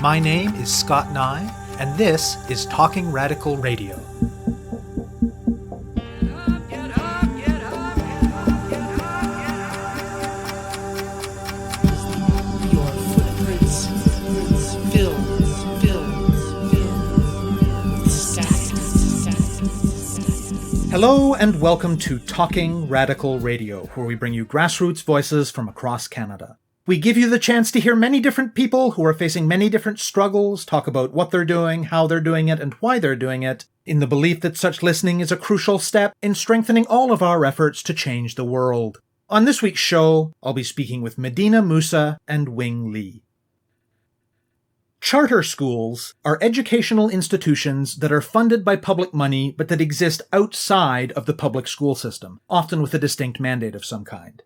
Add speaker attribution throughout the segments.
Speaker 1: My name is Scott Neigh, and this is Talking Radical Radio. Hello and welcome to Talking Radical Radio, where we bring you grassroots voices from across Canada. We give you the chance to hear many different people who are facing many different struggles, talk about what they're doing, how they're doing it, and why they're doing it, in the belief that such listening is a crucial step in strengthening all of our efforts to change the world. On this week's show, I'll be speaking with Medeana, Moussa, and Neigh. Charter schools are educational institutions that are funded by public money but that exist outside of the public school system, often with a distinct mandate of some kind.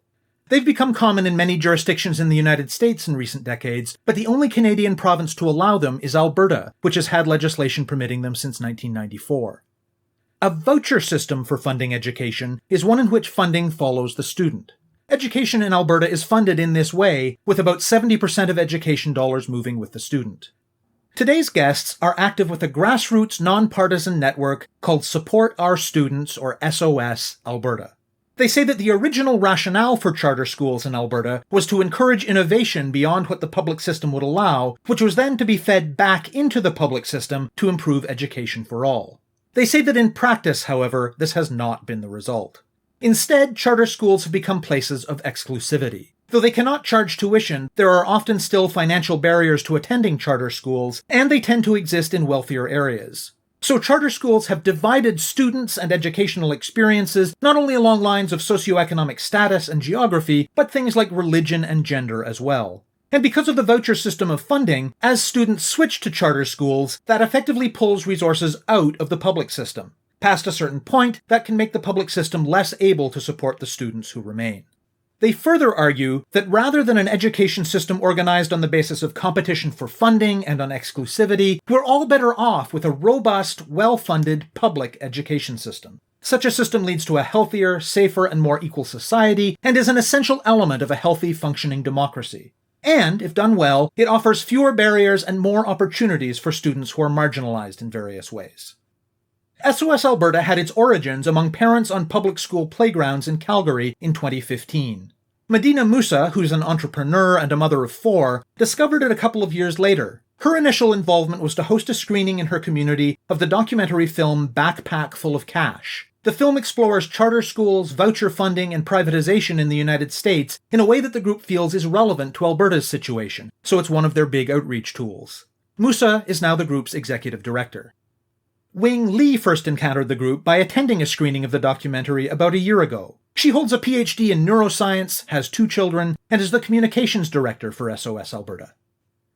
Speaker 1: They've become common in many jurisdictions in the United States in recent decades, but the only Canadian province to allow them is Alberta, which has had legislation permitting them since 1994. A voucher system for funding education is one in which funding follows the student. Education in Alberta is funded in this way, with about 70% of education dollars moving with the student. Today's guests are active with a grassroots nonpartisan network called Support Our Students, or SOS Alberta. They say that the original rationale for charter schools in Alberta was to encourage innovation beyond what the public system would allow, which was then to be fed back into the public system to improve education for all. They say that in practice, however, this has not been the result. Instead, charter schools have become places of exclusivity. Though they cannot charge tuition, there are often still financial barriers to attending charter schools, and they tend to exist in wealthier areas. So charter schools have divided students and educational experiences not only along lines of socioeconomic status and geography, but things like religion and gender as well. And because of the voucher system of funding, as students switch to charter schools, that effectively pulls resources out of the public system. Past a certain point, that can make the public system less able to support the students who remain. They further argue that rather than an education system organized on the basis of competition for funding and on exclusivity, we're all better off with a robust, well-funded public education system. Such a system leads to a healthier, safer, and more equal society, and is an essential element of a healthy, functioning democracy. And, if done well, it offers fewer barriers and more opportunities for students who are marginalized in various ways. SOS Alberta had its origins among parents on public school playgrounds in Calgary in 2015. Medeana Moussa, who's an entrepreneur and a mother of 4, discovered it a couple of years later. Her initial involvement was to host a screening in her community of the documentary film Backpack Full of Cash. The film explores charter schools, voucher funding, and privatization in the United States in a way that the group feels is relevant to Alberta's situation, so it's one of their big outreach tools. Moussa is now the group's executive director. Neigh first encountered the group by attending a screening of the documentary about a year ago. She holds a PhD in neuroscience, has 2 children, and is the communications director for SOS Alberta.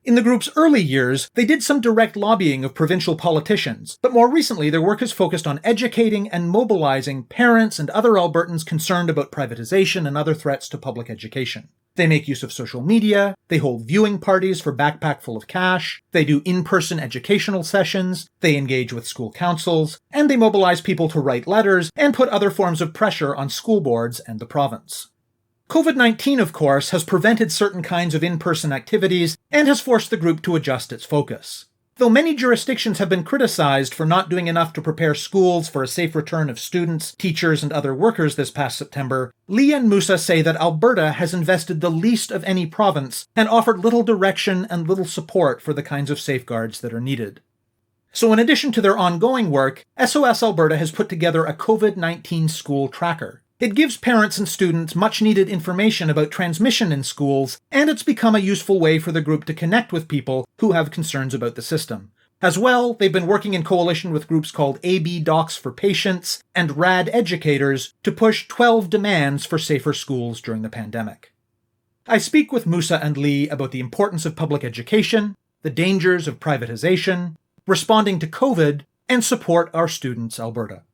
Speaker 1: In the group's early years, they did some direct lobbying of provincial politicians, but more recently their work is focused on educating and mobilizing parents and other Albertans concerned about privatization and other threats to public education. They make use of social media, they hold viewing parties for Backpack Full of Cash, they do in-person educational sessions, they engage with school councils, and they mobilize people to write letters and put other forms of pressure on school boards and the province. COVID-19, of course, has prevented certain kinds of in-person activities and has forced the group to adjust its focus. Though many jurisdictions have been criticized for not doing enough to prepare schools for a safe return of students, teachers, and other workers this past September, Neigh and Moussa say that Alberta has invested the least of any province and offered little direction and little support for the kinds of safeguards that are needed. So in addition to their ongoing work, SOS Alberta has put together a COVID-19 school tracker. It gives parents and students much-needed information about transmission in schools, and it's become a useful way for the group to connect with people who have concerns about the system. As well, they've been working in coalition with groups called AB Docs for Patients and RAD Educators to push 12 demands for safer schools during the pandemic. I speak with Moussa and Neigh about the importance of public education, the dangers of privatization, responding to COVID, and Support Our Students Alberta.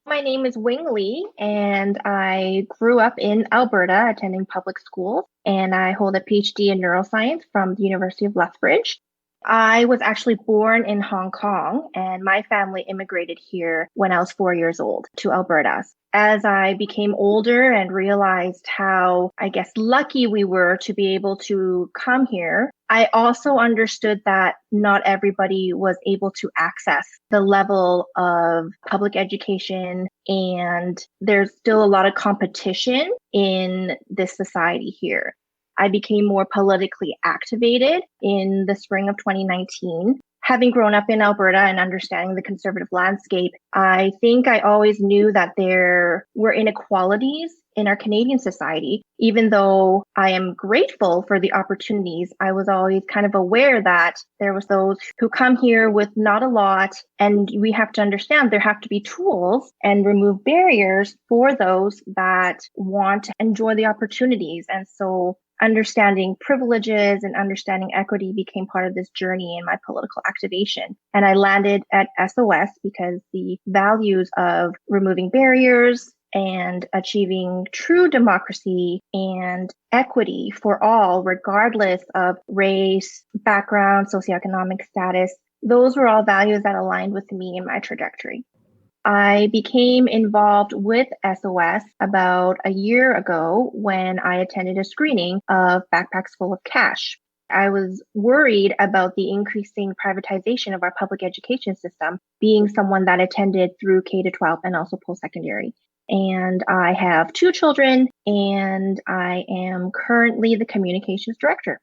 Speaker 2: My name is Neigh, and I grew up in Alberta attending public schools, and I hold a PhD in neuroscience from the University of Lethbridge. I was actually born in Hong Kong, and my family immigrated here when I was 4 years old to Alberta. As I became older and realized how, I guess, lucky we were to be able to come here, I also understood that not everybody was able to access the level of public education, and there's still a lot of competition in this society here. I became more politically activated in the spring of 2019. Having grown up in Alberta and understanding the conservative landscape, I think I always knew that there were inequalities in our Canadian society. Even though I am grateful for the opportunities, I was always kind of aware that there was those who come here with not a lot, and we have to understand there have to be tools and remove barriers for those that want to enjoy the opportunities. And so understanding privileges and understanding equity became part of this journey in my political activation. And I landed at SOS because the values of removing barriers and achieving true democracy and equity for all, regardless of race, background, socioeconomic status, those were all values that aligned with me in my trajectory. I became involved with SOS about a year ago when I attended a screening of Backpacks Full of Cash. I was worried about the increasing privatization of our public education system, being someone that attended through K-12 and also post-secondary. And I have 2 children, and I am currently the communications director.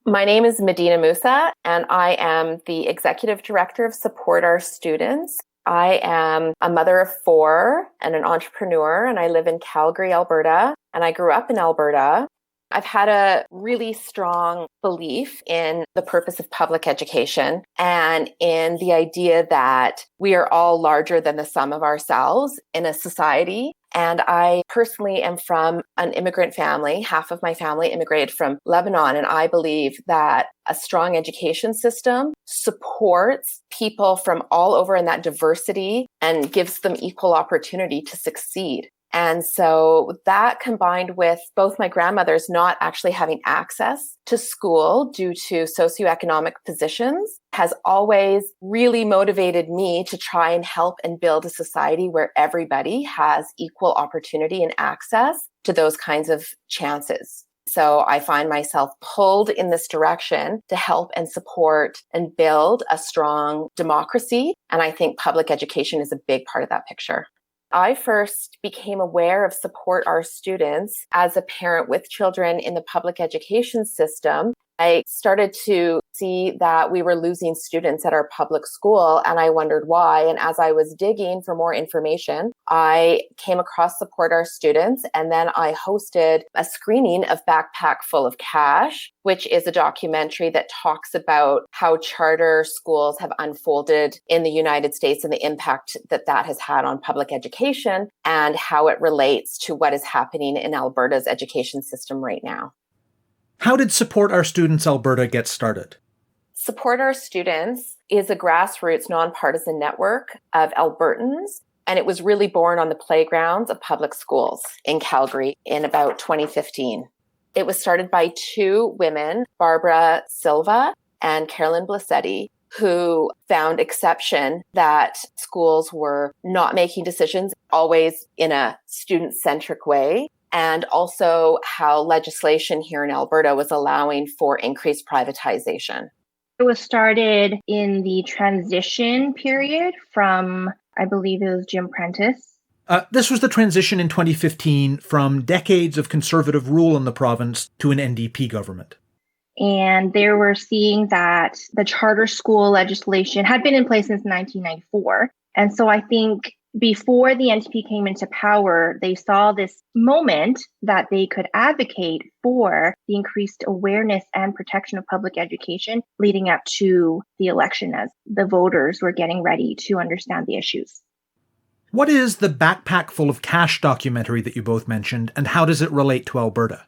Speaker 3: My name is Moussa, and I am the executive director of Support Our Students. I am a mother of 4 and an entrepreneur, and I live in Calgary, Alberta, and I grew up in Alberta. I've had a really strong belief in the purpose of public education and in the idea that we are all larger than the sum of ourselves in a society. And I personally am from an immigrant family. Half of my family immigrated from Lebanon. And I believe that a strong education system supports people from all over in that diversity and gives them equal opportunity to succeed. And so that combined with both my grandmothers not actually having access to school due to socioeconomic positions has always really motivated me to try and help and build a society where everybody has equal opportunity and access to those kinds of chances. So I find myself pulled in this direction to help and support and build a strong democracy. And I think public education is a big part of that picture. I first became aware of Support Our Students as a parent with children in the public education system. I started to see that we were losing students at our public school, and I wondered why. And as I was digging for more information, I came across Support Our Students, and then I hosted a screening of Backpack Full of Cash, which is a documentary that talks about how charter schools have unfolded in the United States and the impact that that has had on public education and how it relates to what is happening in Alberta's education system right now.
Speaker 1: How did Support Our Students Alberta get started?
Speaker 3: Support Our Students is a grassroots nonpartisan network of Albertans, and it was really born on the playgrounds of public schools in Calgary in about 2015. It was started by 2 women, Barbara Silva and Carolyn Blassetti, who found exception that schools were not making decisions always in a student-centric way, and also how legislation here in Alberta was allowing for increased privatization.
Speaker 2: It was started in the transition period from, I believe it was Jim Prentice.
Speaker 1: This was the transition in 2015 from decades of conservative rule in the province to an NDP government.
Speaker 2: And they were seeing that the charter school legislation had been in place since 1994. And so I think before the NDP came into power, they saw this moment that they could advocate for the increased awareness and protection of public education leading up to the election as the voters were getting ready to understand the issues.
Speaker 1: What is the Backpack Full of Cash documentary that you both mentioned, and how does it relate to Alberta?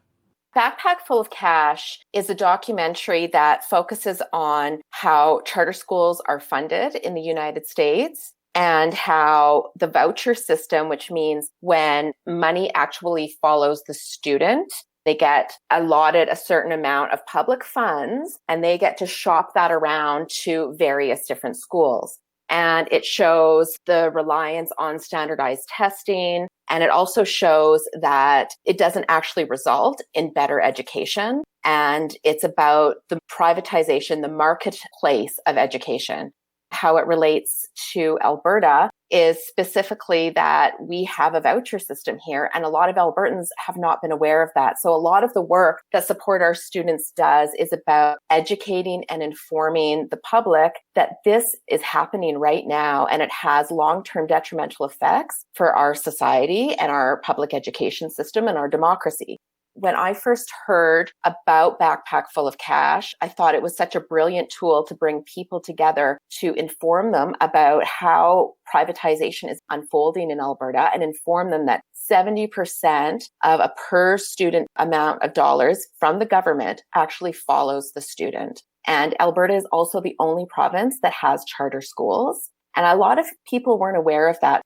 Speaker 3: Backpack Full of Cash is a documentary that focuses on how charter schools are funded in the United States and how the voucher system, which means when money actually follows the student, They get allotted a certain amount of public funds and they get to shop that around to various different schools. And it shows the reliance on standardized testing. And it also shows that it doesn't actually result in better education. And it's about the privatization, the marketplace of education. How it relates to Alberta is specifically that we have a voucher system here, and a lot of Albertans have not been aware of that. So a lot of the work that Support Our Students does is about educating and informing the public that this is happening right now, and it has long-term detrimental effects for our society and our public education system and our democracy. When I first heard about Backpack Full of Cash, I thought it was such a brilliant tool to bring people together to inform them about how privatization is unfolding in Alberta and inform them that 70% of a per student amount of dollars from the government actually follows the student. And Alberta is also the only province that has charter schools. And a lot of people weren't aware of that.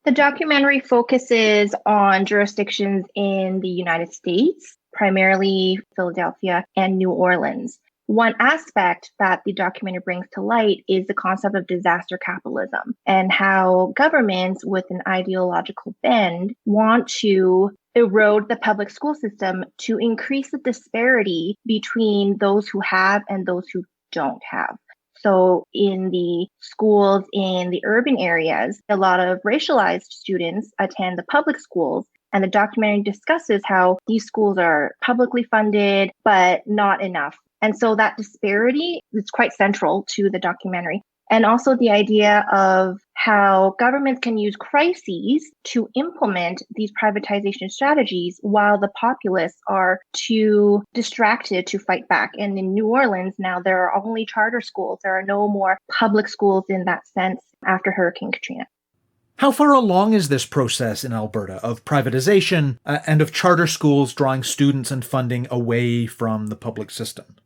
Speaker 2: The documentary focuses on jurisdictions in the United States, primarily Philadelphia and New Orleans. One aspect that the documentary brings to light is the concept of disaster capitalism and how governments with an ideological bend want to erode the public school system to increase the disparity between those who have and those who don't have. So in the schools in the urban areas, a lot of racialized students attend the public schools. And the documentary discusses how these schools are publicly funded, but not enough. And so that disparity is quite central to the documentary. And also the idea of how governments can use crises to implement these privatization strategies while the populace are too distracted to fight back. And in New Orleans, now there are only charter schools. There are no more public schools in that sense after Hurricane Katrina.
Speaker 1: How far along is this process in Alberta of privatization and of charter schools drawing students and funding away from the public system?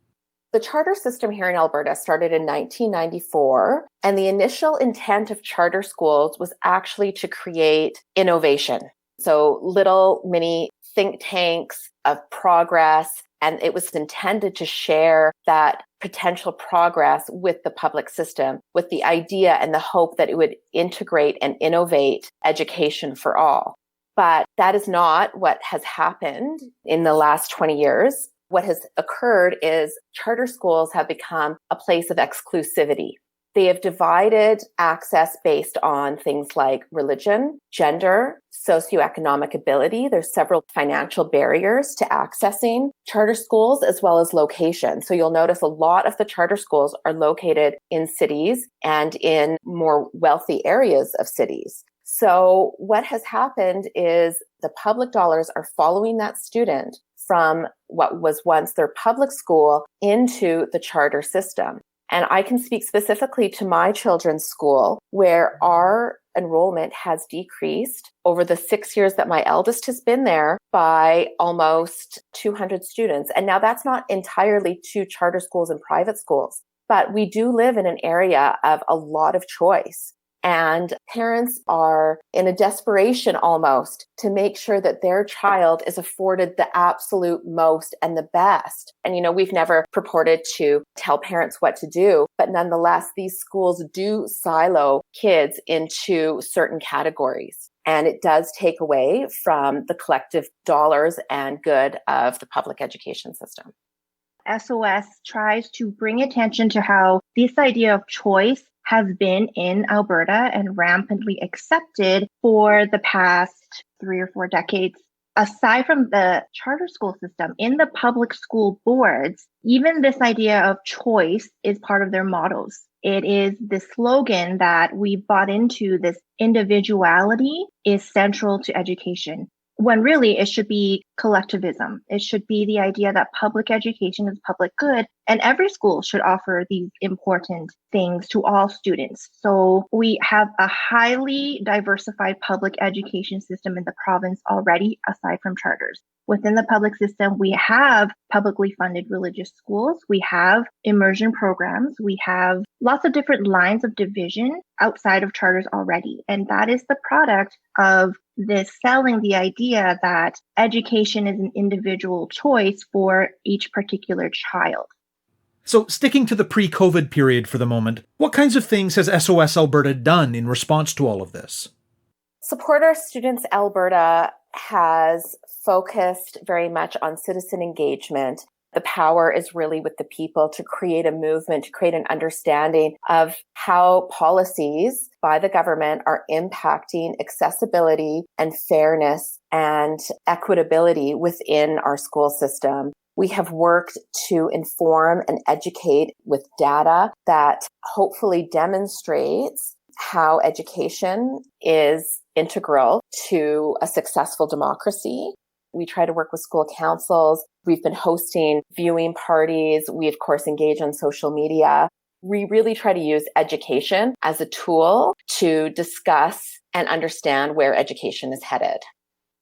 Speaker 3: The charter system here in Alberta started in 1994, and the initial intent of charter schools was actually to create innovation. So little mini think tanks of progress, and it was intended to share that potential progress with the public system, with the idea and the hope that it would integrate and innovate education for all. But that is not what has happened in the last 20 years. What has occurred is charter schools have become a place of exclusivity. They have divided access based on things like religion, gender, socioeconomic ability. There's several financial barriers to accessing charter schools as well as location. So you'll notice a lot of the charter schools are located in cities and in more wealthy areas of cities. So what has happened is the public dollars are following that student from what was once their public school into the charter system. And I can speak specifically to my children's school, where our enrollment has decreased over the 6 years that my eldest has been there by almost 200 students. And now that's not entirely to charter schools and private schools, but we do live in an area of a lot of choice. And parents are in a desperation almost to make sure that their child is afforded the absolute most and the best. And, we've never purported to tell parents what to do, but nonetheless, these schools do silo kids into certain categories. And it does take away from the collective dollars and good of the public education system.
Speaker 2: SOS tries to bring attention to how this idea of choice has been in Alberta and rampantly accepted for the past 3 or 4 decades. Aside from the charter school system, in the public school boards, even this idea of choice is part of their mottos. It is the slogan that we bought into, this individuality is central to education, when really it should be collectivism. It should be the idea that public education is public good, and every school should offer these important things to all students. So we have a highly diversified public education system in the province already, aside from charters. Within the public system, we have publicly funded religious schools. We have immersion programs. We have lots of different lines of division outside of charters already. And that is the product of this selling the idea that education is an individual choice for each particular child.
Speaker 1: So, sticking to the pre-COVID period for the moment, what kinds of things has SOS Alberta done in response to all of this?
Speaker 3: Support Our Students Alberta has focused very much on citizen engagement. The power is really with the people to create a movement, to create an understanding of how policies by the government are impacting accessibility and fairness and equitability within our school system. We have worked to inform and educate with data that hopefully demonstrates how education is integral to a successful democracy. We try to work with school councils. We've been hosting viewing parties. We, of course, engage on social media. We really try to use education as a tool to discuss and understand where education is headed.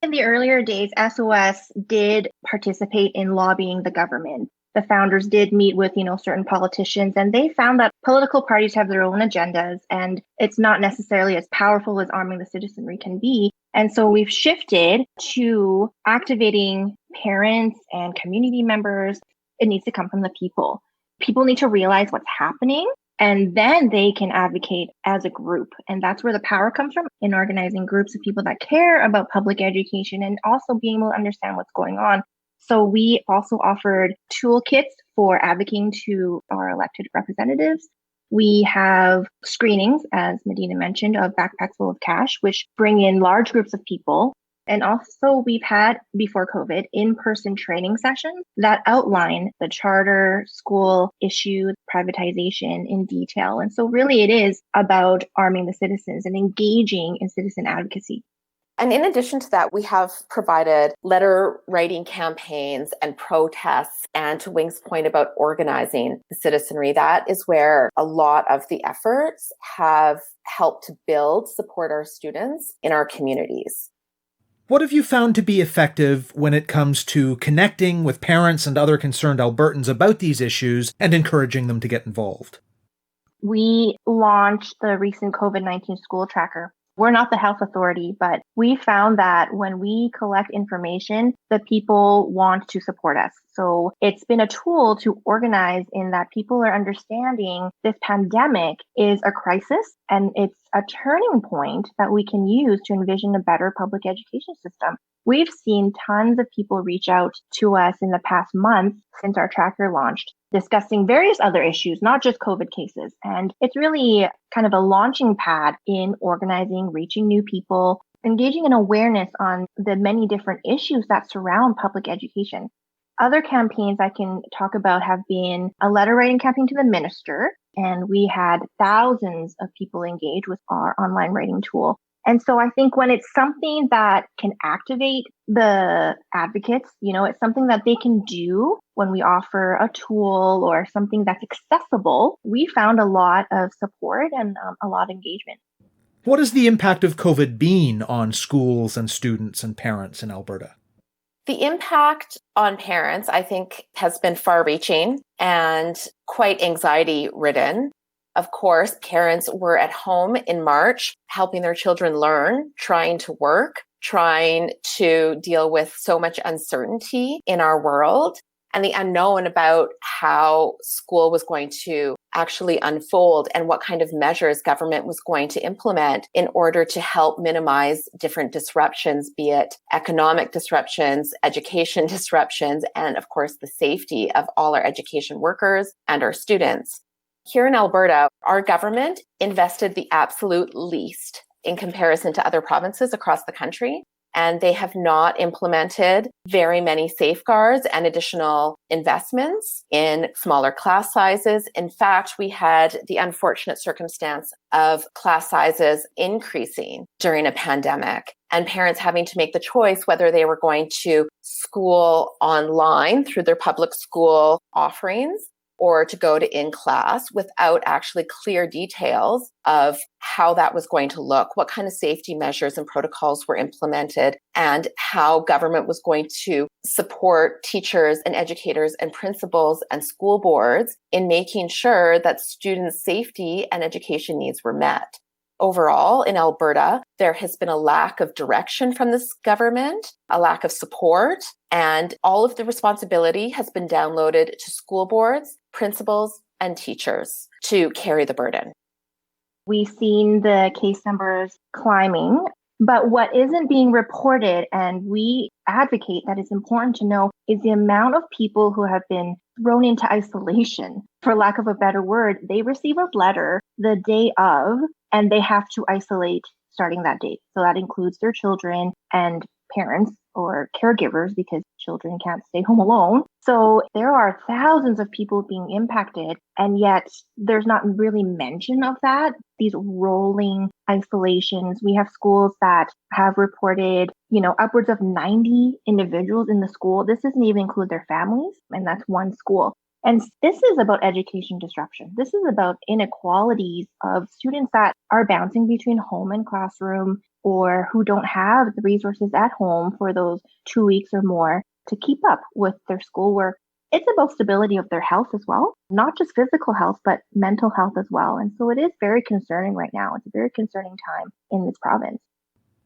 Speaker 2: In the earlier days, SOS did participate in lobbying the government. The founders did meet with, certain politicians, and they found that political parties have their own agendas, and it's not necessarily as powerful as arming the citizenry can be. And so we've shifted to activating parents and community members. It needs to come from the people. People need to realize what's happening, and then they can advocate as a group. And that's where the power comes from, in organizing groups of people that care about public education and also being able to understand what's going on. So we also offered toolkits for advocating to our elected representatives. We have screenings, as Medeana mentioned, of backpacks full of cash, which bring in large groups of people. And also we've had, before COVID, in-person training sessions that outline the charter, school issues, privatization in detail. And so really it is about arming the citizens and engaging in citizen advocacy.
Speaker 3: And in addition to that, we have provided letter writing campaigns and protests, and to Wing's point about organizing the citizenry, that is where a lot of the efforts have helped to build Support Our Students in our communities.
Speaker 1: What have you found to be effective when it comes to connecting with parents and other concerned Albertans about these issues and encouraging them to get involved?
Speaker 2: We launched the recent COVID-19 school tracker. We're not the health authority, but we found that when we collect information, the people want to support us. So it's been a tool to organize in that people are understanding this pandemic is a crisis and it's a turning point that we can use to envision a better public education system. We've seen tons of people reach out to us in the past month since our tracker launched, discussing various other issues, not just COVID cases. And it's really kind of a launching pad in organizing, reaching new people, engaging in awareness on the many different issues that surround public education. Other campaigns I can talk about have been a letter writing campaign to the minister, and we had thousands of people engage with our online writing tool. And so I think when it's something that can activate the advocates, it's something that they can do when we offer a tool or something that's accessible, we found a lot of support and a lot of engagement.
Speaker 1: What has the impact of COVID been on schools and students and parents in Alberta?
Speaker 3: The impact on parents, I think, has been far-reaching and quite anxiety-ridden. Of course, parents were at home in March, helping their children learn, trying to work, trying to deal with so much uncertainty in our world and the unknown about how school was going to actually unfold and what kind of measures government was going to implement in order to help minimize different disruptions, be it economic disruptions, education disruptions, and of course, the safety of all our education workers and our students. Here in Alberta, our government invested the absolute least in comparison to other provinces across the country, and they have not implemented very many safeguards and additional investments in smaller class sizes. In fact, we had the unfortunate circumstance of class sizes increasing during a pandemic and parents having to make the choice whether they were going to school online through their public school offerings or to go to in-class without actually clear details of how that was going to look, what kind of safety measures and protocols were implemented, and how government was going to support teachers and educators and principals and school boards in making sure that students' safety and education needs were met. Overall, in Alberta, there has been a lack of direction from this government, a lack of support, and all of the responsibility has been downloaded to school boards, principals, and teachers to carry the burden.
Speaker 2: We've seen the case numbers climbing, but what isn't being reported, and we advocate that it's important to know, is the amount of people who have been thrown into isolation. For lack of a better word, they receive a letter the day of, and they have to isolate starting that date. So that includes their children and parents or caregivers, because children can't stay home alone. So there are thousands of people being impacted, and yet there's not really mention of that. These rolling isolations. We have schools that have reported, upwards of 90 individuals in the school. This doesn't even include their families, and that's one school. And this is about education disruption. This is about inequalities of students that are bouncing between home and classroom, or who don't have the resources at home for those 2 weeks or more to keep up with their schoolwork. It's about stability of their health as well, not just physical health, but mental health as well. And so it is very concerning right now. It's a very concerning time in this province.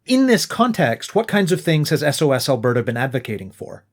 Speaker 1: In this context, what kinds of things has SOS Alberta been advocating for?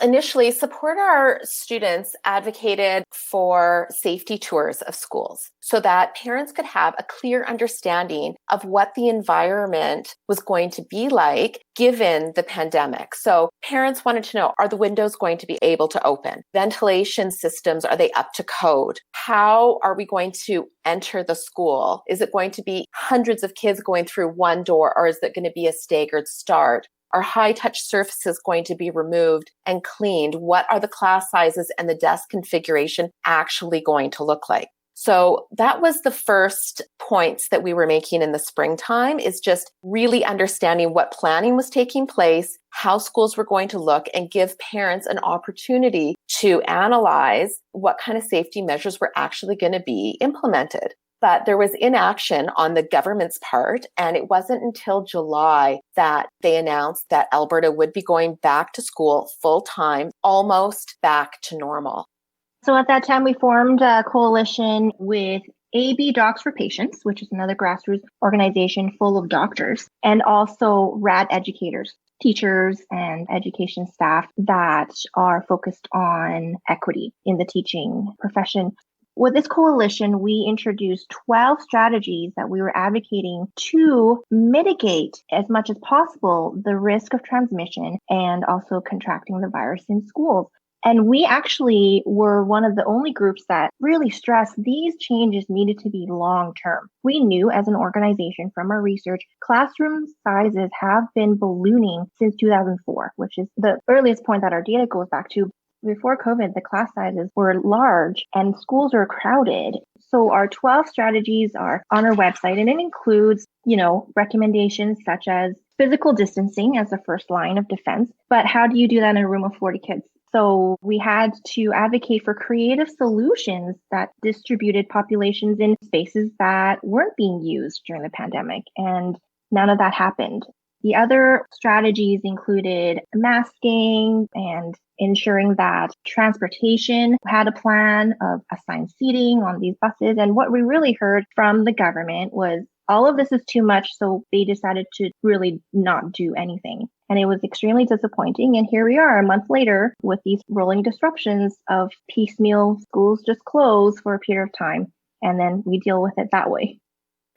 Speaker 3: Initially, Support Our Students advocated for safety tours of schools so that parents could have a clear understanding of what the environment was going to be like given the pandemic. So parents wanted to know, are the windows going to be able to open? Ventilation systems, are they up to code? How are we going to enter the school? Is it going to be hundreds of kids going through one door, or is it going to be a staggered start? Are high-touch surfaces going to be removed and cleaned? What are the class sizes and the desk configuration actually going to look like? So that was the first points that we were making in the springtime, is just really understanding what planning was taking place, how schools were going to look, and give parents an opportunity to analyze what kind of safety measures were actually going to be implemented. But there was inaction on the government's part, and it wasn't until July that they announced that Alberta would be going back to school full-time, almost back to normal.
Speaker 2: So at that time, we formed a coalition with AB Docs for Patients, which is another grassroots organization full of doctors, and also RAD educators, teachers and education staff that are focused on equity in the teaching profession. With this coalition, we introduced 12 strategies that we were advocating to mitigate as much as possible the risk of transmission and also contracting the virus in schools. And we actually were one of the only groups that really stressed these changes needed to be long-term. We knew as an organization from our research, classroom sizes have been ballooning since 2004, which is the earliest point that our data goes back to. Before COVID, the class sizes were large and schools were crowded. So our 12 strategies are on our website, and it includes, recommendations such as physical distancing as the first line of defense. But how do you do that in a room of 40 kids? So we had to advocate for creative solutions that distributed populations in spaces that weren't being used during the pandemic, and none of that happened. The other strategies included masking and ensuring that transportation had a plan of assigned seating on these buses. And what we really heard from the government was all of this is too much, so they decided to really not do anything. And it was extremely disappointing. And here we are a month later with these rolling disruptions of piecemeal schools just close for a period of time, and then we deal with it that way.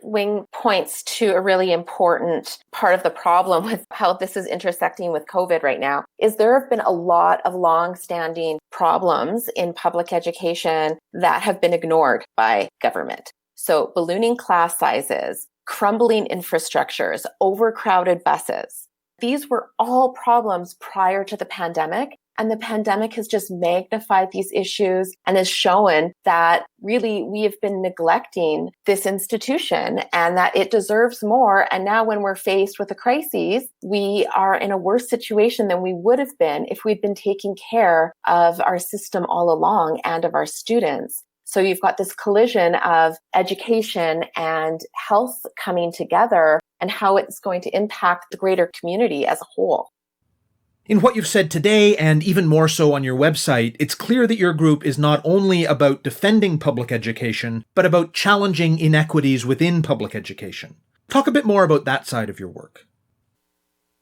Speaker 3: Wing points to a really important part of the problem with how this is intersecting with COVID right now, is there have been a lot of long-standing problems in public education that have been ignored by government. So ballooning class sizes, crumbling infrastructures, overcrowded buses. These were all problems prior to the pandemic. And the pandemic has just magnified these issues and has shown that really we have been neglecting this institution and that it deserves more. And now when we're faced with a crisis, we are in a worse situation than we would have been if we'd been taking care of our system all along and of our students. So you've got this collision of education and health coming together and how it's going to impact the greater community as a whole.
Speaker 1: In what you've said today, and even more so on your website, it's clear that your group is not only about defending public education, but about challenging inequities within public education. Talk a bit more about that side of your work.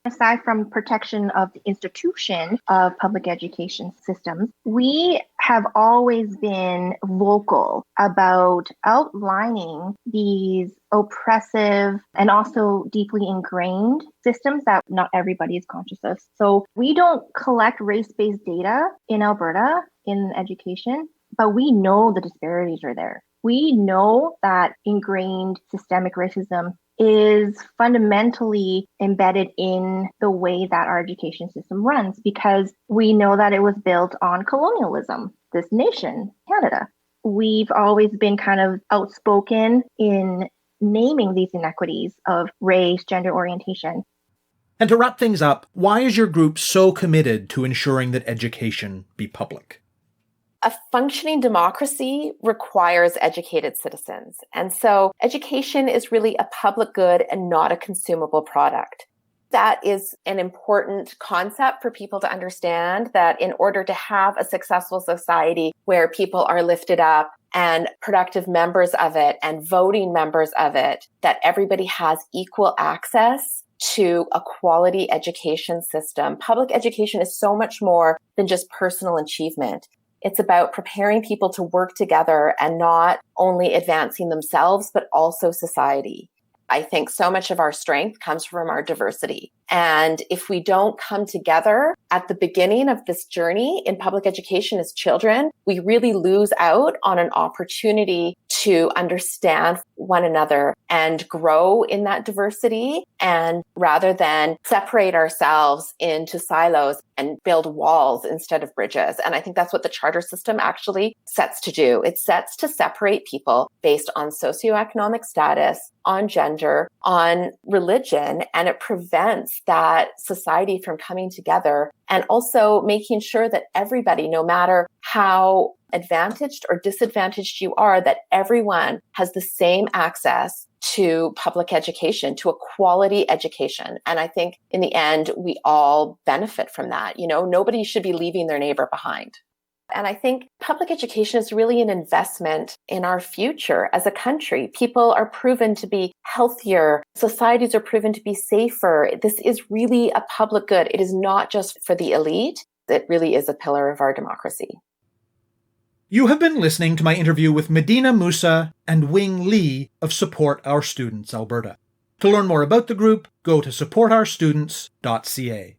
Speaker 2: Aside from protection of the institution of public education systems, we have always been vocal about outlining these oppressive and also deeply ingrained systems that not everybody is conscious of. So we don't collect race-based data in Alberta in education, but we know the disparities are there. We know that ingrained systemic racism is fundamentally embedded in the way that our education system runs, because we know that it was built on colonialism, this nation, Canada. We've always been kind of outspoken in naming these inequities of race, gender orientation.
Speaker 1: And to wrap things up, why is your group so committed to ensuring that education be public?
Speaker 3: A functioning democracy requires educated citizens. And so education is really a public good and not a consumable product. That is an important concept for people to understand, that in order to have a successful society where people are lifted up and productive members of it and voting members of it, that everybody has equal access to a quality education system. Public education is so much more than just personal achievement. It's about preparing people to work together and not only advancing themselves, but also society. I think so much of our strength comes from our diversity. And if we don't come together at the beginning of this journey in public education as children, we really lose out on an opportunity to understand one another and grow in that diversity, and rather than separate ourselves into silos and build walls instead of bridges. And I think that's what the charter system actually sets to do. It sets to separate people based on socioeconomic status, on gender, on religion, and it prevents that society from coming together, and also making sure that everybody, no matter how advantaged or disadvantaged you are, that everyone has the same access to public education, to a quality education. And I think in the end, we all benefit from that. You know, nobody should be leaving their neighbor behind. And I think public education is really an investment in our future as a country. People are proven to be healthier. Societies are proven to be safer. This is really a public good. It is not just for the elite. It really is a pillar of our democracy.
Speaker 1: You have been listening to my interview with Medeana Moussa and Wing Lee of Support Our Students Alberta. To learn more about the group, go to supportourstudents.ca.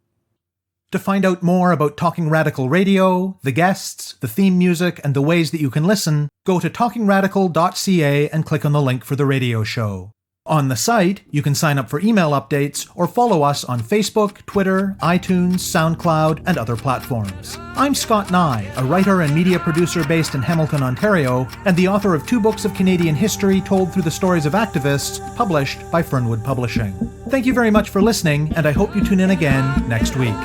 Speaker 1: To find out more about Talking Radical Radio, the guests, the theme music, and the ways that you can listen, go to talkingradical.ca and click on the link for the radio show. On the site, you can sign up for email updates or follow us on Facebook, Twitter, iTunes, SoundCloud, and other platforms. I'm Scott Neigh, a writer and media producer based in Hamilton, Ontario, and the author of 2 books of Canadian history told through the stories of activists, published by Fernwood Publishing. Thank you very much for listening, and I hope you tune in again next week.